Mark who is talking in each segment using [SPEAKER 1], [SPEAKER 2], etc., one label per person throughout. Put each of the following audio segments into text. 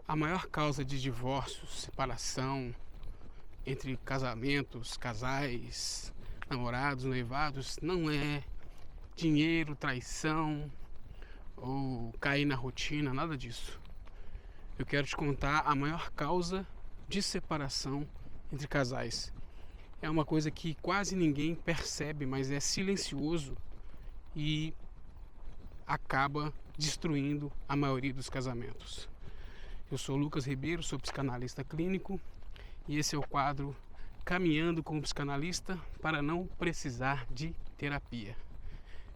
[SPEAKER 1] A maior causa de divórcio, separação entre casamentos, casais, namorados, noivados, não é dinheiro, traição ou cair na rotina, nada disso. Eu quero te contar a maior causa de separação entre casais. É uma coisa que quase ninguém percebe, mas é silencioso e acaba destruindo a maioria dos casamentos. Eu sou Lucas Ribeiro, sou psicanalista clínico e esse é o quadro Caminhando com o Psicanalista para não precisar de terapia.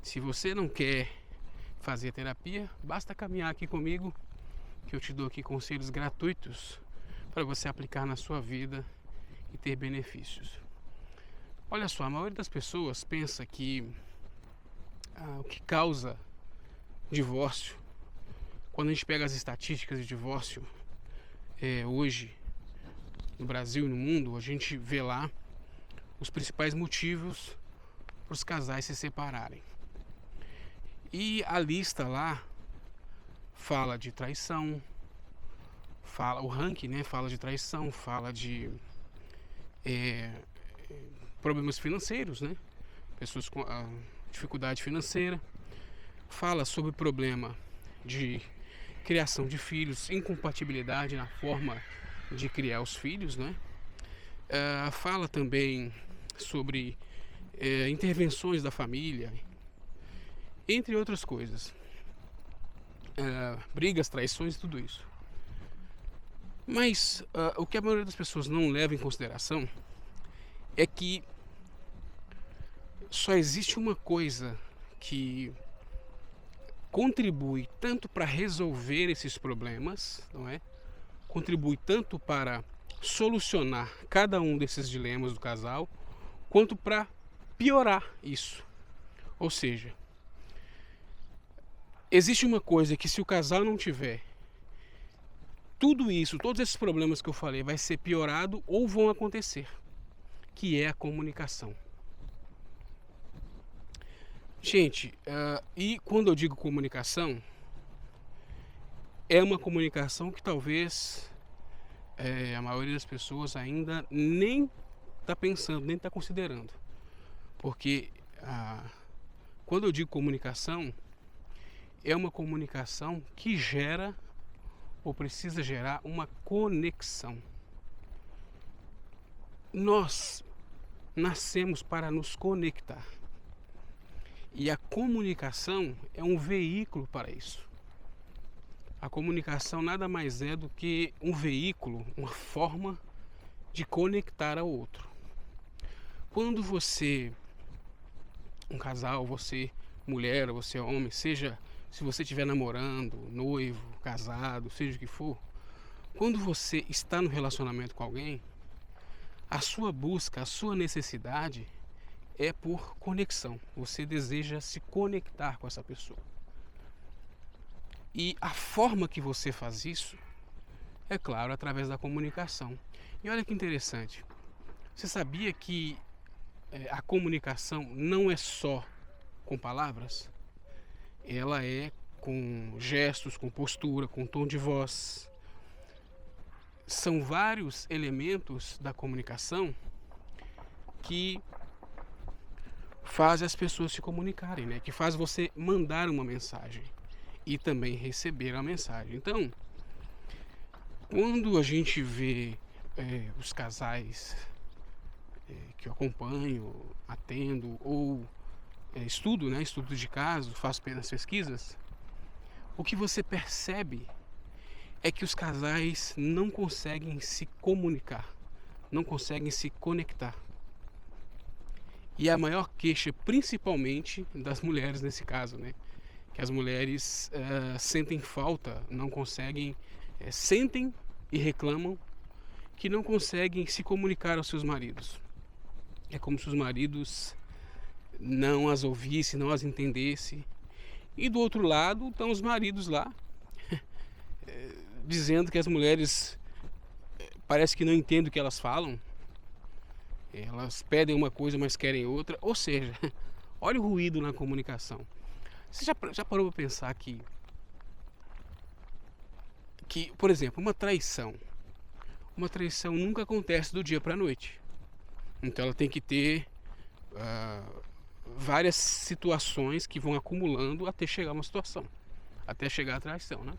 [SPEAKER 1] Se você não quer fazer terapia, basta caminhar aqui comigo, que eu te dou aqui conselhos gratuitos para você aplicar na sua vida e ter benefícios. Olha só, a maioria das pessoas pensa que o que causa divórcio, quando a gente pega as estatísticas de divórcio hoje no Brasil e no mundo, a gente vê lá os principais motivos para os casais se separarem. E a lista lá fala de traição, o ranking, né, fala de traição, fala de problemas financeiros, né, pessoas com dificuldade financeira, fala sobre problema de criação de filhos, incompatibilidade na forma de criar os filhos, né? Fala também sobre intervenções da família, entre outras coisas. Brigas, traições, tudo isso. Mas o que a maioria das pessoas não leva em consideração é que só existe uma coisa que contribui tanto para resolver esses problemas, não é? Contribui tanto para solucionar cada um desses dilemas do casal, quanto para piorar isso. Ou seja, existe uma coisa que se o casal não tiver, tudo isso, todos esses problemas que eu falei, vai ser piorado ou vão acontecer, que é a comunicação. Gente, e quando eu digo comunicação, é uma comunicação que talvez a maioria das pessoas ainda nem está pensando, nem está considerando. Porque quando eu digo comunicação, é uma comunicação que gera ou precisa gerar uma conexão. Nós nascemos para nos conectar. E a comunicação é um veículo para isso. A comunicação nada mais é do que um veículo, uma forma de conectar ao outro. Quando você, um casal, você mulher, você homem, seja se você estiver namorando, noivo, casado, seja o que for, quando você está no relacionamento com alguém, a sua busca, a sua necessidade é por conexão. Você deseja se conectar com essa pessoa. E a forma que você faz isso, é claro, através da comunicação. E olha que interessante. Você sabia que a comunicação não é só com palavras? Ela é com gestos, com postura, com tom de voz. São vários elementos da comunicação que faz as pessoas se comunicarem, né? Que faz você mandar uma mensagem e também receber a mensagem. Então, quando a gente vê os casais que eu acompanho, atendo ou estudo, né? Estudo de caso, faço apenas pesquisas, o que você percebe é que os casais não conseguem se comunicar, não conseguem se conectar. E a maior queixa, principalmente das mulheres nesse caso, né? Que as mulheres sentem falta, não conseguem, sentem e reclamam que não conseguem se comunicar aos seus maridos. É como se os maridos não as ouvissem, não as entendessem. E do outro lado estão os maridos lá, dizendo que as mulheres parece que não entendem o que elas falam. Elas pedem uma coisa, mas querem outra. Ou seja, olha o ruído na comunicação. Você já parou para pensar que que, por exemplo, uma traição. Uma traição nunca acontece do dia para a noite. Então ela tem que ter várias situações que vão acumulando até chegar a uma situação, até chegar à traição, né?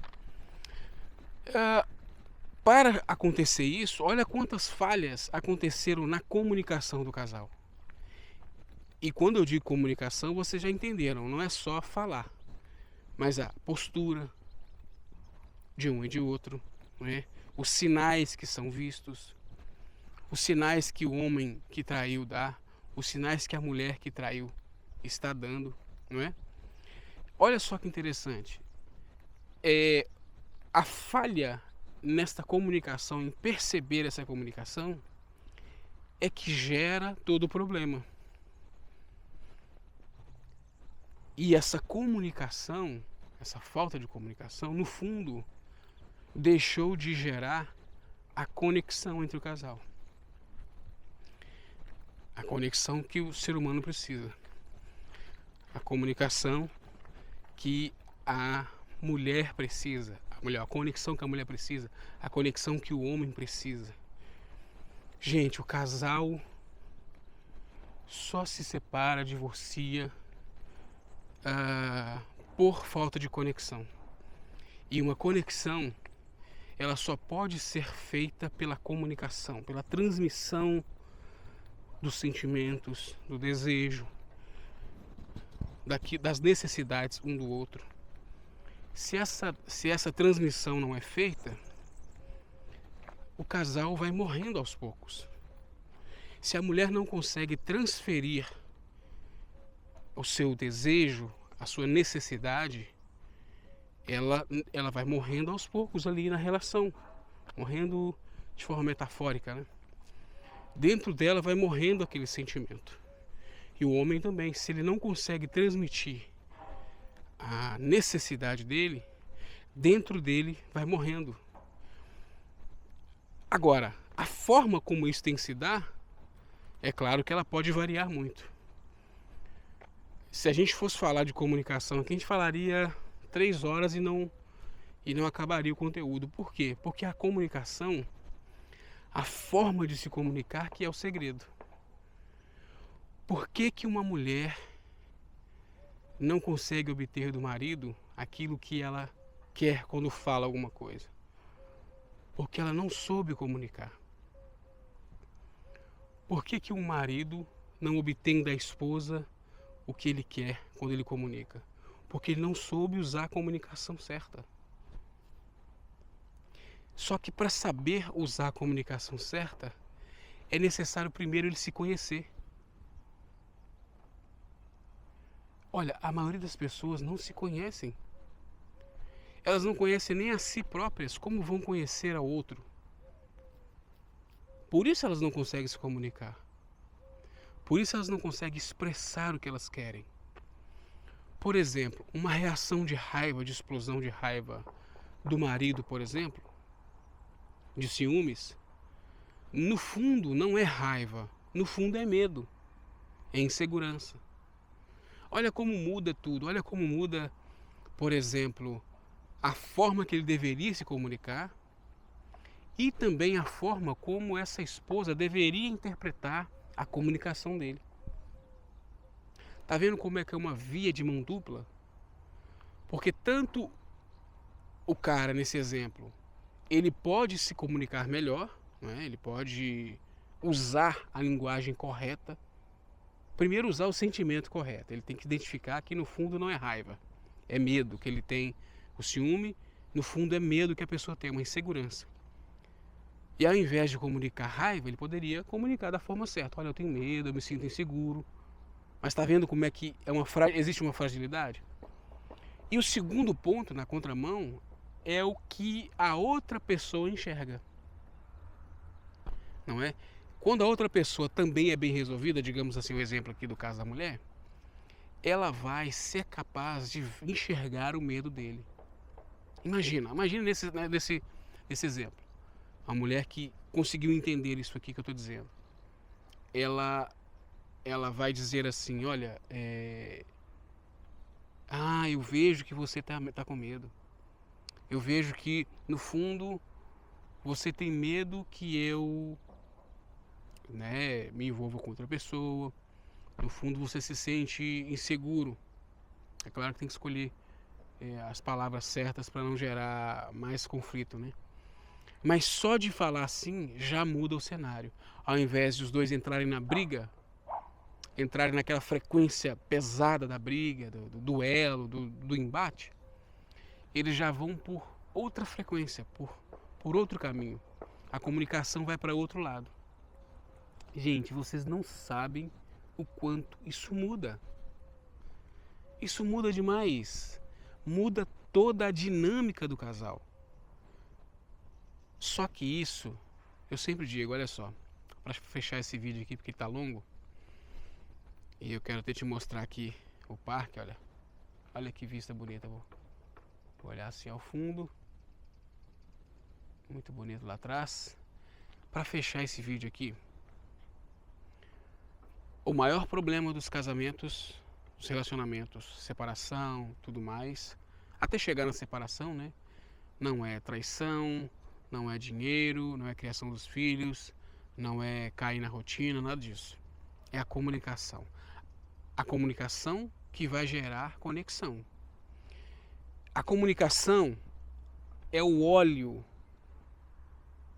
[SPEAKER 1] Para acontecer isso, olha quantas falhas aconteceram na comunicação do casal. E quando eu digo comunicação, vocês já entenderam, não é só falar, mas a postura de um e de outro, né? Os sinais que são vistos, os sinais que o homem que traiu dá, os sinais que a mulher que traiu está dando, não é? Olha só que interessante. A falha nesta comunicação, em perceber essa comunicação, é que gera todo o problema. E essa comunicação, essa falta de comunicação, no fundo, deixou de gerar a conexão entre o casal. A conexão que o ser humano precisa. A comunicação que a mulher precisa. A conexão que a mulher precisa. A conexão que o homem precisa. Gente, o casal só se separa, divorcia por falta de conexão. E uma conexão, ela só pode ser feita pela comunicação, pela transmissão dos sentimentos, do desejo, das necessidades um do outro. Se essa transmissão não é feita, o casal vai morrendo aos poucos. Se a mulher não consegue transferir o seu desejo, a sua necessidade, ela vai morrendo aos poucos ali na relação, morrendo de forma metafórica, né? Dentro dela vai morrendo aquele sentimento. E o homem também, se ele não consegue transmitir a necessidade dele, dentro dele vai morrendo. Agora, a forma como isso tem que se dar, é claro que ela pode variar muito. Se a gente fosse falar de comunicação aqui, a gente falaria 3 horas e não acabaria o conteúdo. Por quê? Porque a comunicação, a forma de se comunicar, que é o segredo. Por que uma mulher não consegue obter do marido aquilo que ela quer quando fala alguma coisa? Porque ela não soube comunicar. Por que um marido não obtém da esposa o que ele quer quando ele comunica? Porque ele não soube usar a comunicação certa. Só que para saber usar a comunicação certa, é necessário primeiro ele se conhecer. Olha, a maioria das pessoas não se conhecem. Elas não conhecem nem a si próprias, como vão conhecer ao outro? Por isso elas não conseguem se comunicar. Por isso elas não conseguem expressar o que elas querem. Por exemplo, uma reação de raiva, de explosão de raiva do marido, por exemplo, de ciúmes, no fundo não é raiva, no fundo é medo, é insegurança. Olha como muda tudo, olha como muda, por exemplo, a forma que ele deveria se comunicar e também a forma como essa esposa deveria interpretar a comunicação dele. Tá vendo como é que é uma via de mão dupla? Porque tanto o cara, nesse exemplo, ele pode se comunicar melhor, né? Ele pode usar a linguagem correta. Primeiro, usar o sentimento correto. Ele tem que identificar que no fundo não é raiva, é medo que ele tem. O ciúme, no fundo, é medo que a pessoa tem, uma insegurança. E ao invés de comunicar raiva, ele poderia comunicar da forma certa. Olha, eu tenho medo, eu me sinto inseguro. Mas está vendo como é que existe uma fragilidade? E o segundo ponto, na contramão, é o que a outra pessoa enxerga. Não é? Quando a outra pessoa também é bem resolvida, digamos assim, o exemplo aqui do caso da mulher, ela vai ser capaz de enxergar o medo dele. Imagina nesse exemplo. A mulher que conseguiu entender isso aqui que eu estou dizendo. Ela vai dizer assim, olha, eu vejo que você tá com medo. Eu vejo que, no fundo, você tem medo que eu, né, me envolva com outra pessoa. No fundo, você se sente inseguro. É claro que tem que escolher as palavras certas para não gerar mais conflito, né? Mas só de falar assim já muda o cenário. Ao invés de os dois entrarem na briga, entrarem naquela frequência pesada da briga, do duelo, do embate, eles já vão por outra frequência, por outro caminho. A comunicação vai para outro lado. Gente, vocês não sabem o quanto isso muda. Isso muda demais. Muda toda a dinâmica do casal. Só que isso, eu sempre digo, olha só, para fechar esse vídeo aqui, porque ele tá longo, e eu quero até te mostrar aqui o parque, olha. Olha que vista bonita, vou olhar assim ao fundo. Muito bonito lá atrás. Para fechar esse vídeo aqui, o maior problema dos casamentos, dos relacionamentos, separação, tudo mais, até chegar na separação, né? Não é traição, não é dinheiro, não é criação dos filhos, não é cair na rotina, nada disso. É a comunicação. A comunicação que vai gerar conexão. A comunicação é o óleo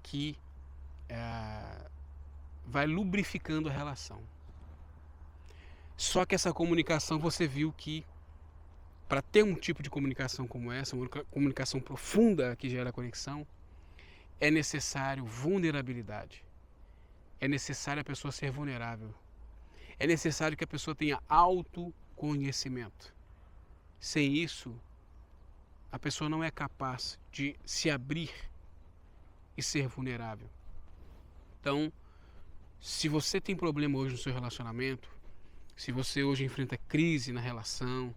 [SPEAKER 1] que vai lubrificando a relação. Só que essa comunicação, você viu que para ter um tipo de comunicação como essa, uma comunicação profunda que gera conexão, é necessário vulnerabilidade. É necessário a pessoa ser vulnerável. É necessário que a pessoa tenha autoconhecimento. Sem isso, a pessoa não é capaz de se abrir e ser vulnerável. Então, se você tem problema hoje no seu relacionamento, se você hoje enfrenta crise na relação,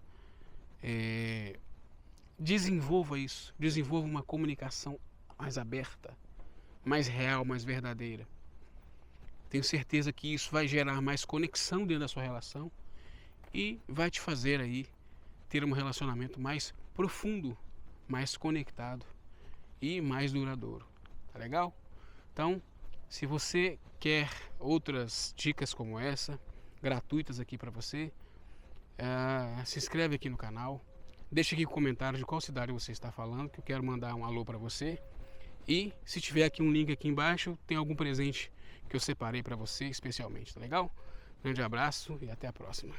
[SPEAKER 1] desenvolva isso. Desenvolva uma comunicação mais aberta, mais real, mais verdadeira. Tenho certeza que isso vai gerar mais conexão dentro da sua relação e vai te fazer aí ter um relacionamento mais profundo, mais conectado e mais duradouro. Tá legal? Então, se você quer outras dicas como essa, gratuitas aqui para você, se inscreve aqui no canal, deixa aqui um comentário de qual cidade você está falando, que eu quero mandar um alô para você. E se tiver aqui um link aqui embaixo, tem algum presente que eu separei para você especialmente, tá legal? Grande abraço e até a próxima.